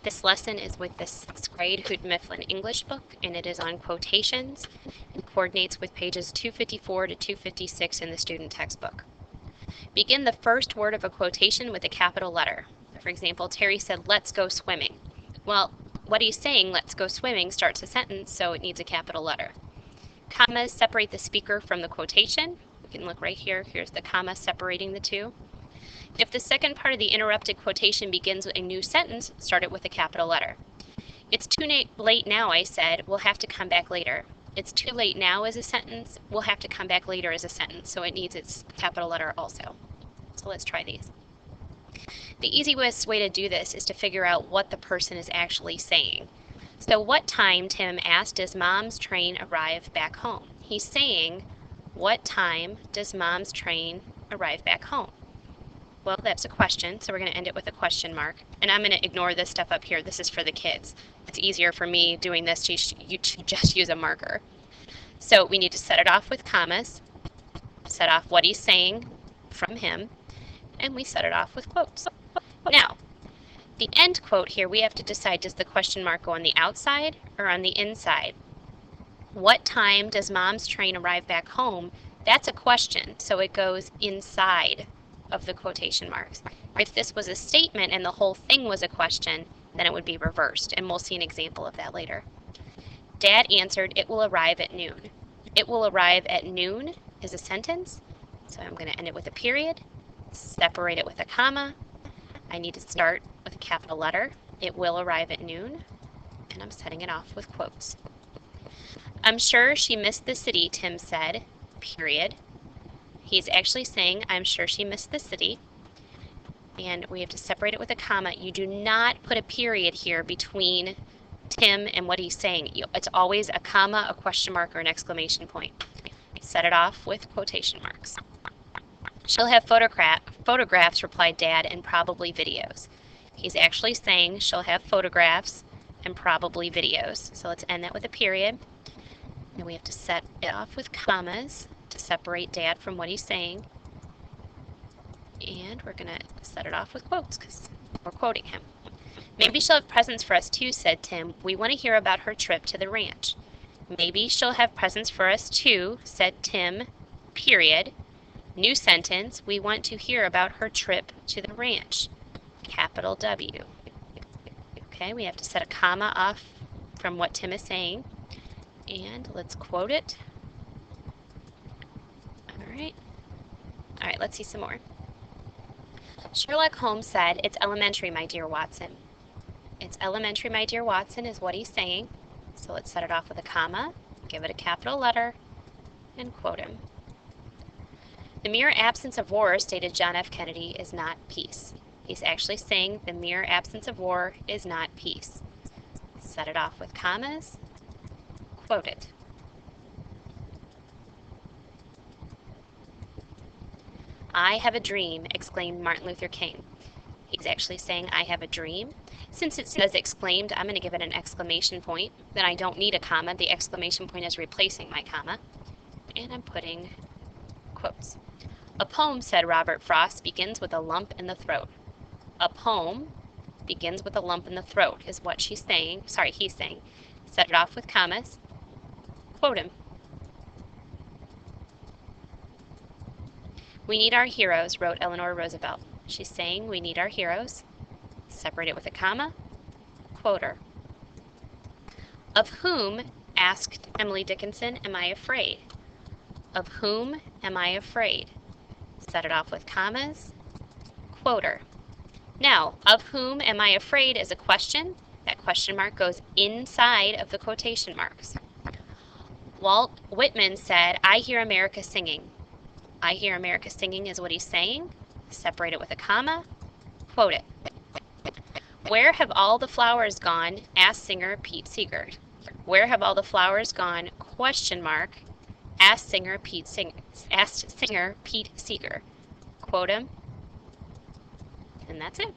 This lesson is with the 6th grade Hoot Mifflin English book, and it is on quotations and coordinates with pages 254 to 256 in the student textbook. Begin the first word of a quotation with a capital letter. For example, Terry said, "Let's go swimming." Well, what he's saying, "let's go swimming," starts a sentence, so it needs a capital letter. Commas separate the speaker from the quotation. We can look right here. Here's the comma separating the two. If the second part of the interrupted quotation begins with a new sentence, start it with a capital letter. "It's too late now," I said. "We'll have to come back later." "It's too late now" as a sentence. "We'll have to come back later" as a sentence, so it needs its capital letter also. So let's try these. The easiest way to do this is to figure out what the person is actually saying. So what time, Tim asked, does Mom's train arrive back home? He's saying, what time does Mom's train arrive back home? Well, that's a question, so we're going to end it with a question mark. And I'm going to ignore this stuff up here. This is for the kids. It's easier for me doing this to just use a marker. So we need to set it off with commas, set off what he's saying from him, and we set it off with quotes. Now, the end quote here, we have to decide, does the question mark go on the outside or on the inside? What time does Mom's train arrive back home? That's a question, so it goes inside of the quotation marks. If this was a statement and the whole thing was a question, then it would be reversed, and we'll see an example of that later. Dad answered, "It will arrive at noon." "It will arrive at noon" is a sentence, so I'm going to end it with a period, separate it with a comma. I need to start with a capital letter. "It will arrive at noon," and I'm setting it off with quotes. "I'm sure she missed the city," Tim said, period. He's actually saying, "I'm sure she missed the city," and we have to separate it with a comma. You do not put a period here between Tim and what he's saying. It's always a comma, a question mark, or an exclamation point. Set it off with quotation marks. "She'll have photographs," replied Dad, "and probably videos." He's actually saying she'll have photographs and probably videos. So let's end that with a period. And we have to set it off with commas to separate Dad from what he's saying. And we're going to set it off with quotes because we're quoting him. "Maybe she'll have presents for us too," said Tim. "We want to hear about her trip to the ranch." "Maybe she'll have presents for us too," said Tim, period. New sentence, "We want to hear about her trip to the ranch." Capital W. Okay, we have to set a comma off from what Tim is saying. And let's quote it. All right, let's see some more. Sherlock Holmes said, "It's elementary, my dear Watson." "It's elementary, my dear Watson" is what he's saying. So let's set it off with a comma, give it a capital letter, and quote him. "The mere absence of war," stated John F. Kennedy, "is not peace." He's actually saying the mere absence of war is not peace. Set it off with commas, quote it. "I have a dream," exclaimed Martin Luther King. He's actually saying, "I have a dream." Since it says exclaimed, I'm going to give it an exclamation point. Then I don't need a comma. The exclamation point is replacing my comma. And I'm putting quotes. "A poem," said Robert Frost, "begins with a lump in the throat." A poem begins with a lump in the throat is what he's saying. Set it off with commas. Quote him. "We need our heroes," wrote Eleanor Roosevelt. She's saying we need our heroes. Separate it with a comma. Quote her. "Of whom," asked Emily Dickinson, "am I afraid?" Of whom am I afraid? Set it off with commas. Quote her. Now, "of whom am I afraid" is a question. That question mark goes inside of the quotation marks. Walt Whitman said, "I hear America singing." "I hear America singing" is what he's saying. Separate it with a comma. Quote it. "Where have all the flowers gone?" asked singer Pete Seeger. Where have all the flowers gone? Question mark. Asked singer Pete Seeger. Quote him. And that's it.